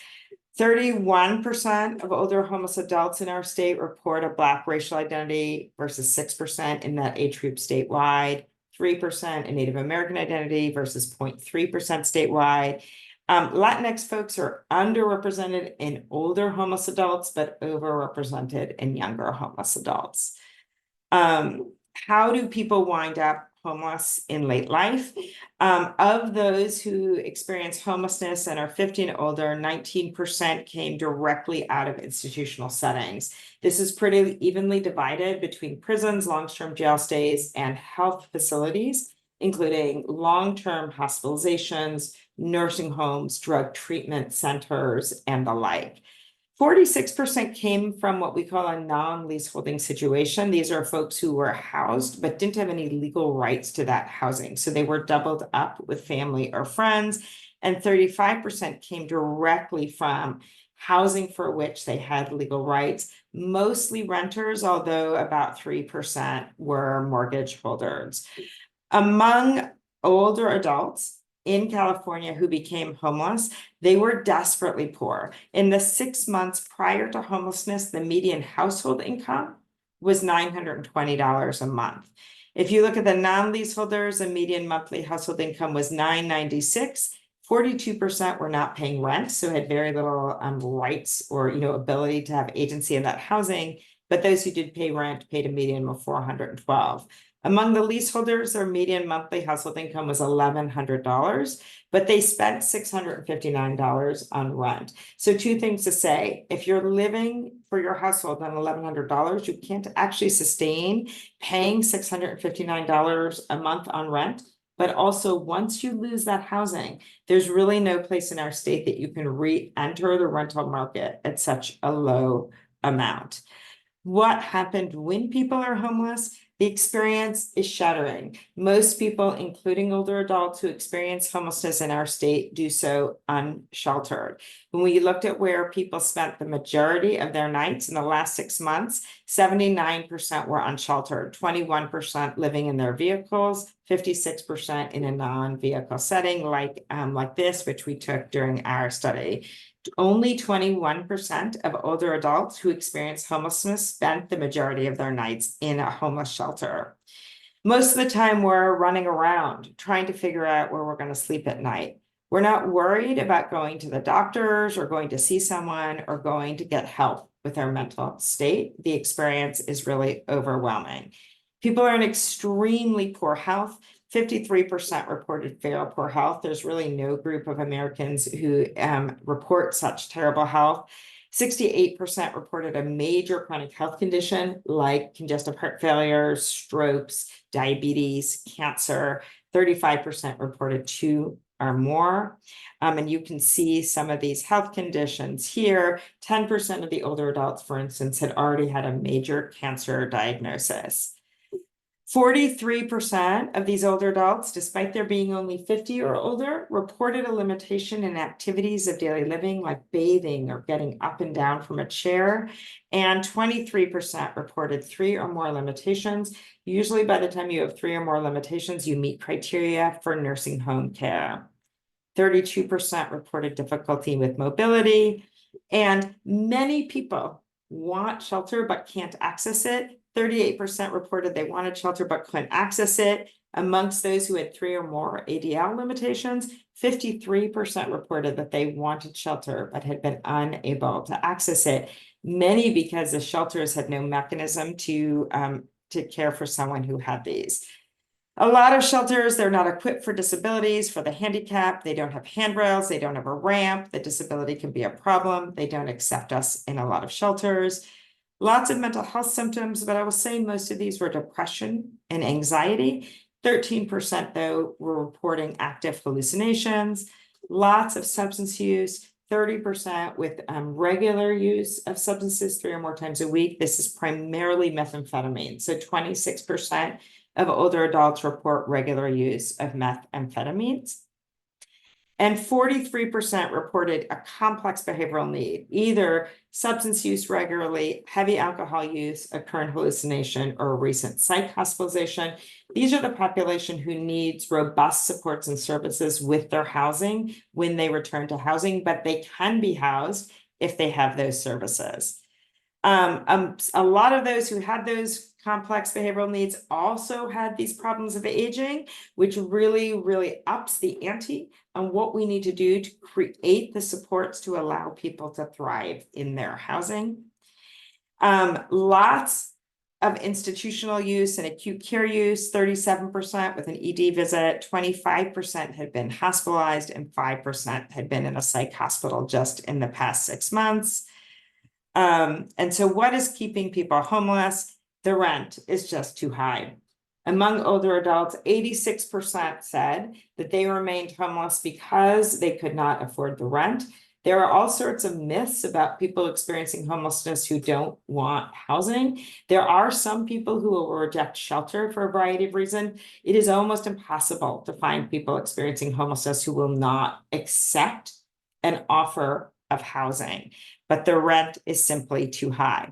31% of older homeless adults in our state report a Black racial identity versus 6% in that age group statewide, 3% in Native American identity versus 0.3% statewide. Latinx folks are underrepresented in older homeless adults, but overrepresented in younger homeless adults. How do people wind up homeless in late life? Of those who experience homelessness and are 50 and older, 19% came directly out of institutional settings. This is pretty evenly divided between prisons, long-term jail stays, and health facilities, including long-term hospitalizations, nursing homes, drug treatment centers, and the like. 46% came from what we call a non-leaseholding situation. These are folks who were housed but didn't have any legal rights to that housing. So they were doubled up with family or friends. And 35% came directly from housing for which they had legal rights, mostly renters, although about 3% were mortgage holders. Among older adults in California who became homeless, they were desperately poor. In the 6 months prior to homelessness, the median household income was $920 a month. If you look at the non-leaseholders, the median monthly household income was $996. 42% were not paying rent, so had very little rights or ability to have agency in that housing. But those who did pay rent paid a median of $412. Among the leaseholders, their median monthly household income was $1,100, but they spent $659 on rent. So two things to say: if you're living for your household on $1,100, you can't actually sustain paying $659 a month on rent. But also, once you lose that housing, there's really no place in our state that you can re-enter the rental market at such a low amount. What happened when people are homeless? The experience is shattering. Most people, including older adults who experience homelessness in our state, do so unsheltered. When we looked at where people spent the majority of their nights in the last 6 months, 79% were unsheltered, 21% living in their vehicles, 56% in a non-vehicle setting like this, which we took during our study. Only 21% of older adults who experience homelessness spent the majority of their nights in a homeless shelter. Most of the time, we're running around trying to figure out where we're going to sleep at night. We're not worried about going to the doctors or going to see someone or going to get help with our mental state. The experience is really overwhelming. People are in extremely poor health. 53% reported very poor health. There's really no group of Americans who report such terrible health. 68% reported a major chronic health condition like congestive heart failure, strokes, diabetes, cancer. 35% reported 2 or more. And you can see some of these health conditions here. 10% of the older adults, for instance, had already had a major cancer diagnosis. 43% of these older adults, despite their being only 50 or older, reported a limitation in activities of daily living like bathing or getting up and down from a chair. And 23% reported 3 or more limitations. Usually by the time you have 3 or more limitations, you meet criteria for nursing home care. 32% reported difficulty with mobility. And many people want shelter but can't access it. 38% reported they wanted shelter but couldn't access it. Amongst those who had 3 or more ADL limitations, 53% reported that they wanted shelter but had been unable to access it. Many because the shelters had no mechanism to care for someone who had these. A lot of shelters, they're not equipped for disabilities, for the handicapped. They don't have handrails. They don't have a ramp. The disability can be a problem. They don't accept us in a lot of shelters. Lots of mental health symptoms, but I will say most of these were depression and anxiety. 13% though were reporting active hallucinations, lots of substance use, 30% with regular use of substances 3 or more times a week. This is primarily methamphetamine. So 26% of older adults report regular use of methamphetamines. And 43% reported a complex behavioral need, either substance use regularly, heavy alcohol use, a current hallucination, or a recent psych hospitalization. These are the population who needs robust supports and services with their housing when they return to housing, but they can be housed if they have those services. A lot of those who had those complex behavioral needs also had these problems of aging, which really ups the ante on what we need to do to create the supports to allow people to thrive in their housing. Lots of institutional use and acute care use, 37% with an ED visit, 25% had been hospitalized, and 5% had been in a psych hospital just in the past 6 months. And so what is keeping people homeless? The rent is just too high. Among older adults, 86% said that they remained homeless because they could not afford the rent. There are all sorts of myths about people experiencing homelessness who don't want housing. There are some people who will reject shelter for a variety of reasons. It is almost impossible to find people experiencing homelessness who will not accept an offer of housing, but the rent is simply too high.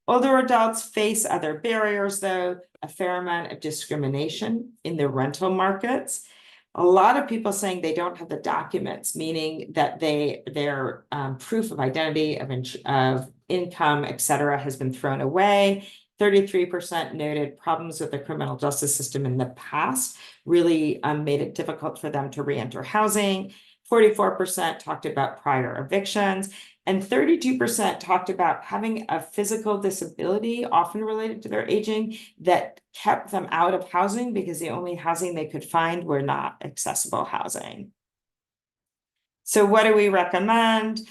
Older adults face other barriers, though, a fair amount of discrimination in the rental markets. A lot of people saying they don't have the documents, meaning that their proof of identity, of income, etc., has been thrown away. 33% noted problems with the criminal justice system in the past really made it difficult for them to re-enter housing. 44% talked about prior evictions, and 32% talked about having a physical disability, often related to their aging, that kept them out of housing because the only housing they could find were not accessible housing. So what do we recommend?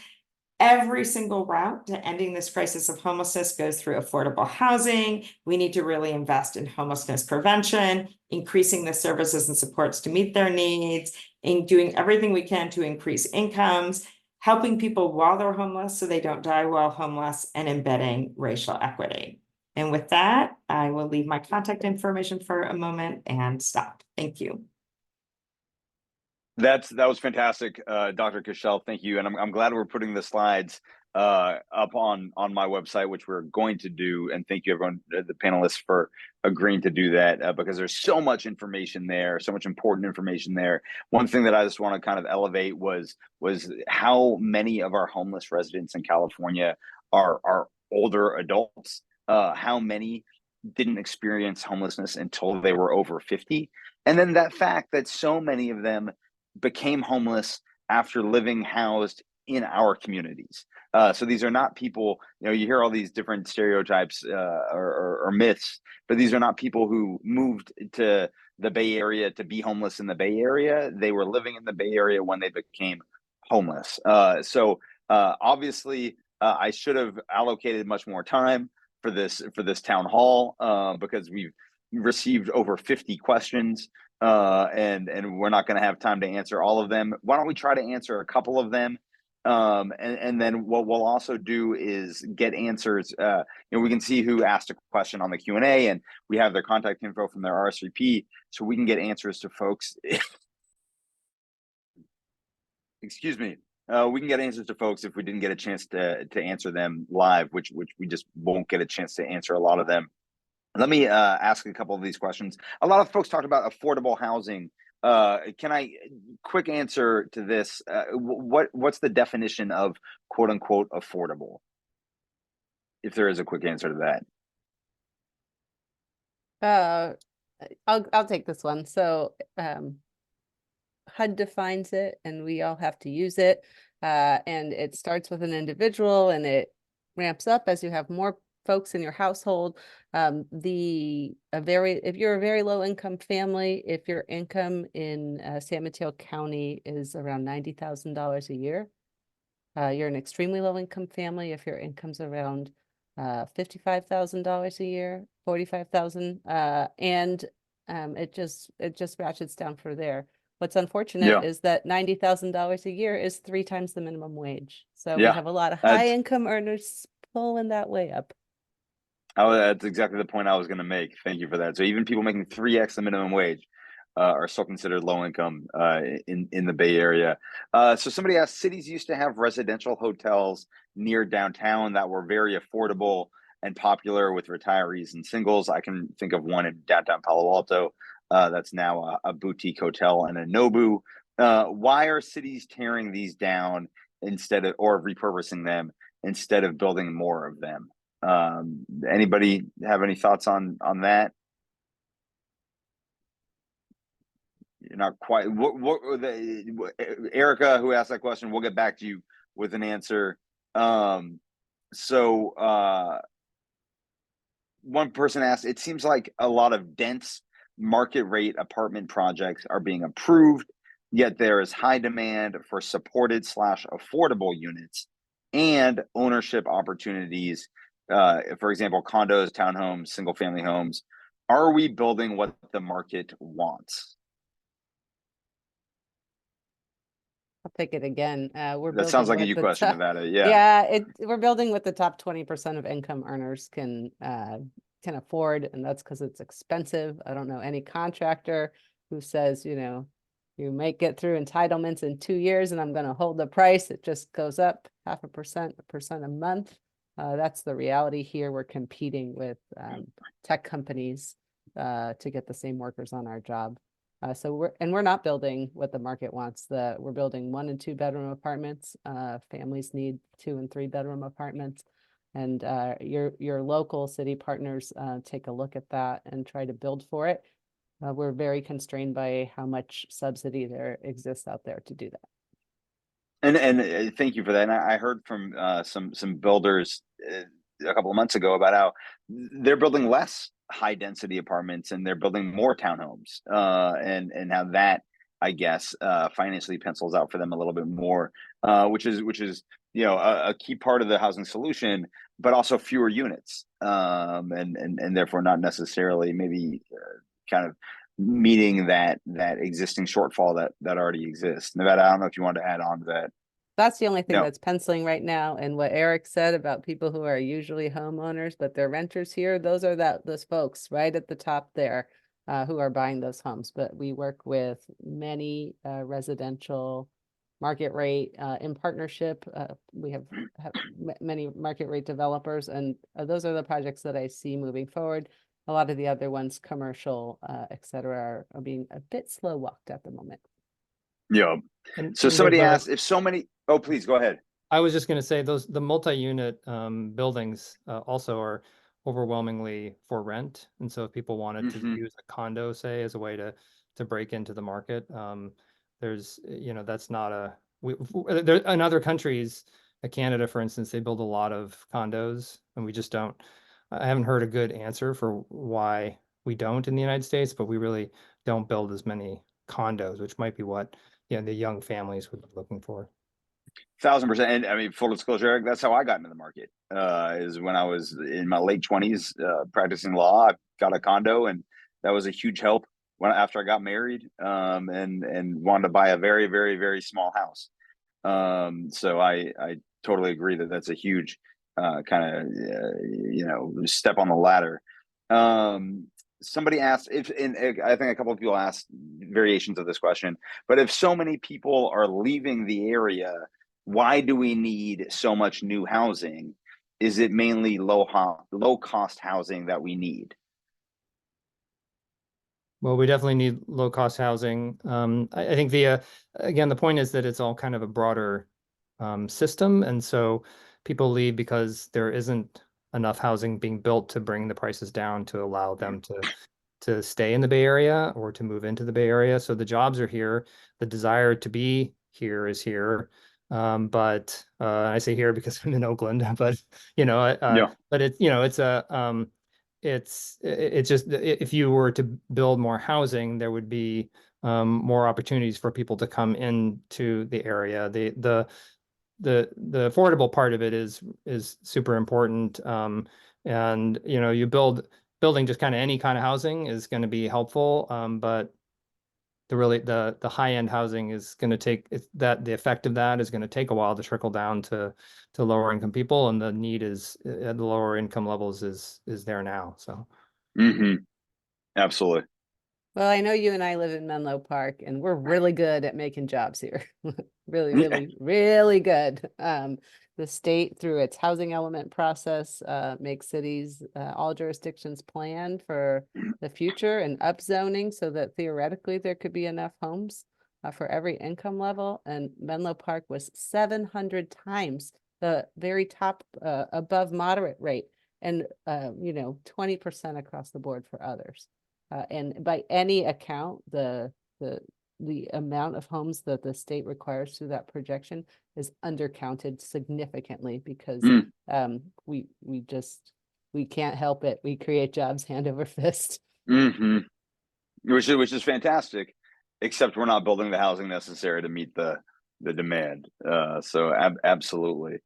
Every single route to ending this crisis of homelessness goes through affordable housing. We need to really invest in homelessness prevention, increasing the services and supports to meet their needs, and doing everything we can to increase incomes, helping people while they're homeless so they don't die while homeless, and embedding racial equity. And with that, I will leave my contact information for a moment and stop. Thank you. That was fantastic, Dr. Cashel. Thank you, and I'm glad we're putting the slides up on my website, which we're going to do. And thank you, everyone, the panelists, for agreeing to do that because there's so much information there, so much important information there. One thing that I just want to kind of elevate was how many of our homeless residents in California are older adults. How many didn't experience homelessness until they were over 50, and then that fact that so many of them became homeless after living housed in our communities. So these are not people, you hear all these different stereotypes or myths, but these are not people who moved to the Bay Area to be homeless in the Bay Area. They were living in the Bay Area when they became homeless. So obviously, I should have allocated much more time for this town hall because we've received over 50 questions. And we're not going to have time to answer all of them. Why don't we try to answer a couple of them? And then what we'll also do is get answers. We can see who asked a question on the Q&A, and we have their contact info from their RSVP, so we can get answers to folks. Excuse me. We can get answers to folks if we didn't get a chance to answer them live, which we just won't get a chance to answer a lot of them. Let me ask a couple of these questions. A lot of folks talked about affordable housing. Can I quick answer to this? What's the definition of quote unquote affordable? If there is a quick answer to that. I'll take this one. So HUD defines it, and we all have to use it. And it starts with an individual, and it ramps up as you have more folks in your household. If you're a very low income family, if your income in San Mateo County is around $90,000 a year, you're an extremely low income family. If your income's around $55,000 a year, 45,000, and it just ratchets down for there. What's unfortunate Yeah. is that $90,000 a year is 3 times the minimum wage. So we Yeah. have a lot of That's- high income earners pulling that way up. Oh, that's exactly the point I was going to make. Thank you for that. So even people making 3x the minimum wage are still considered low income in the Bay Area. So somebody asked, cities used to have residential hotels near downtown that were very affordable and popular with retirees and singles. I can think of one in downtown Palo Alto that's now a boutique hotel and a Nobu. Why are cities tearing these down instead of, or repurposing them instead of building more of them? Anybody have any thoughts on that? You're not quite Erica, who asked that question, we'll get back to you with an answer. One person asked, it seems like a lot of dense market rate apartment projects are being approved, yet there is high demand for supported / affordable units and ownership opportunities. For example, condos, townhomes, single family homes. Are we building what the market wants? I'll take it again. We're That sounds like building a what you the question, top- Nevada. Yeah. Yeah, we're building what the top 20% of income earners can afford, and that's because it's expensive. I don't know any contractor who says, you might get through entitlements in 2 years and I'm going to hold the price. It just goes up 0.5%, 1% a month. That's the reality here. We're competing with tech companies to get the same workers on our job. So we're not building what the market wants. We're building 1 and 2 bedroom apartments. Families need 2 and 3 bedroom apartments. And your local city partners take a look at that and try to build for it. We're very constrained by how much subsidy there exists out there to do that. And thank you for that. And I heard from some builders a couple of months ago about how they're building less high density apartments and they're building more townhomes, and how that, I guess, financially pencils out for them a little bit more, which is a key part of the housing solution, but also fewer units, and therefore not necessarily maybe kind of meeting that existing shortfall that already exists. Nevada, I don't know if you want to add on to that. That's the only thing No. that's penciling right now. And what Eric said about people who are usually homeowners, but they're renters here, those are those folks right at the top there who are buying those homes. But we work with many residential market rate in partnership. We have many market rate developers, and those are the projects that I see moving forward. A lot of the other ones, commercial, et cetera, are being a bit slow walked at the moment. Yeah. And So somebody there's asked if so many. Oh, please go ahead. I was just going to say the multi-unit buildings also are overwhelmingly for rent, and so if people wanted to use a condo, say, as a way to break into the market, there's that's not a there in other countries, Canada, for instance, they build a lot of condos, and we just don't. I haven't heard a good answer for why we don't in the United States, but we really don't build as many condos, which might be what the young families would be looking for. 1,000%. And I mean, full disclosure, Eric, that's how I got into the market. Is when I was in my late 20s practicing law. I got a condo, and that was a huge help after I got married, and wanted to buy a very, very, very small house. So I totally agree that that's a huge kind of step on the ladder. Somebody asked I think a couple of people asked variations of this question, but if so many people are leaving the area, why do we need so much new housing? Is it mainly low cost housing that we need? Well, we definitely need low cost housing. I think again, the point is that it's all kind of a broader system. And so people leave because there isn't enough housing being built to bring the prices down to allow them to stay in the Bay Area or to move into the Bay Area. So the jobs are here. The desire to be here is here. But I say here because I'm in Oakland, but but it's just if you were to build more housing, there would be more opportunities for people to come into the area. the affordable part of it is super important. And you building just kind of any kind of housing is going to be helpful. But the high end housing is going to the effect of that is going to take a while to trickle down to lower income people, and the need is at the lower income levels is there now. So. Absolutely. Well, I know you and I live in Menlo Park, and we're really good at making jobs here. Really, really, really good. The state, through its housing element process, makes cities, all jurisdictions plan for the future and upzoning so that theoretically there could be enough homes for every income level. And Menlo Park was 700 times the very top above moderate rate, and 20% across the board for others. And by any account, the amount of homes that the state requires through that projection is undercounted significantly because we can't help it. We create jobs hand over fist. Which is fantastic, except we're not building the housing necessary to meet the demand. So absolutely.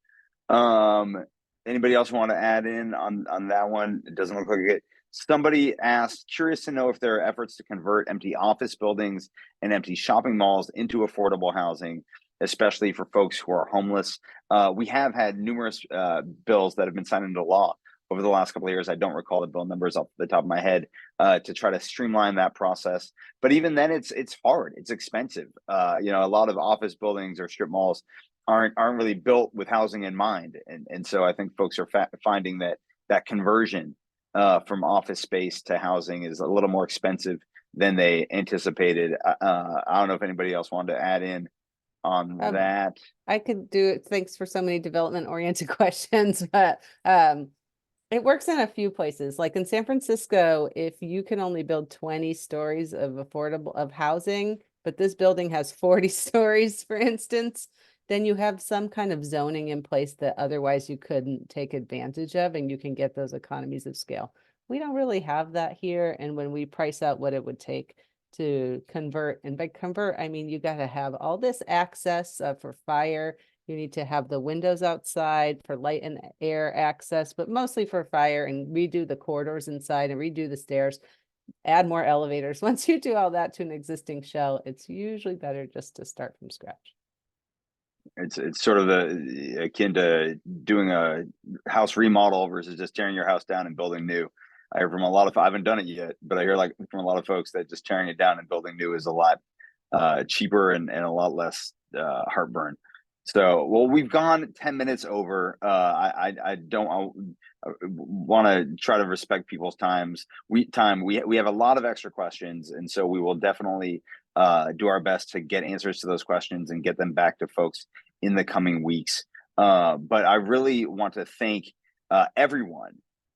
Anybody else want to add in on that one? It doesn't look like it. Somebody asked, curious to know if there are efforts to convert empty office buildings and empty shopping malls into affordable housing, especially for folks who are homeless. We have had numerous bills that have been signed into law over the last couple of years. I don't recall the bill numbers off the top of my head to try to streamline that process. But even then, it's hard. It's expensive. A lot of office buildings or strip malls aren't really built with housing in mind, and so I think folks are finding that conversion from office space to housing is a little more expensive than they anticipated. I don't know if anybody else wanted to add in on that. I could do it. Thanks for so many development oriented questions, but it works in a few places. Like in San Francisco, if you can only build 20 stories of affordable housing, but this building has 40 stories, for instance, then you have some kind of zoning in place that otherwise you couldn't take advantage of, and you can get those economies of scale. We don't really have that here. And when we price out what it would take to convert, and by convert, I mean, you got to have all this access for fire. You need to have the windows outside for light and air access, but mostly for fire, and redo the corridors inside and redo the stairs, add more elevators. Once you do all that to an existing shell, it's usually better just to start from scratch. It's sort of akin to doing a house remodel versus just tearing your house down and building new. I hear from I haven't done it yet, but I hear from a lot of folks that just tearing it down and building new is a lot cheaper and a lot less heartburn. So, well, we've gone 10 minutes over. I don't want to try to respect people's times. We have a lot of extra questions, and so we will definitely do our best to get answers to those questions and get them back to folks in the coming weeks. But I really want to thank everyone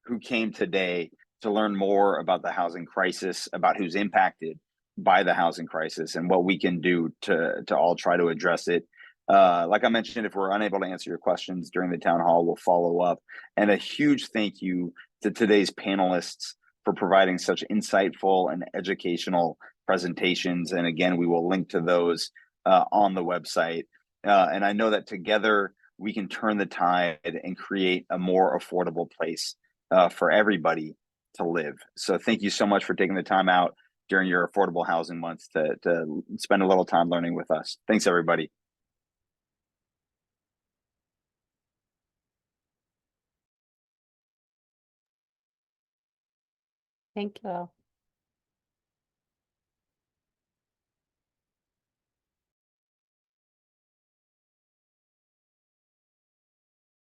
who came today to learn more about the housing crisis, about who's impacted by the housing crisis, and what we can do to all try to address it. Like I mentioned, if we're unable to answer your questions during the town hall, we'll follow up. And a huge thank you to today's panelists for providing such insightful and educational presentations. And again, we will link to those on the website. And I know that together we can turn the tide and create a more affordable place for everybody to live. So thank you so much for taking the time out during your Affordable Housing Month to spend a little time learning with us. Thanks, everybody. Thank you all.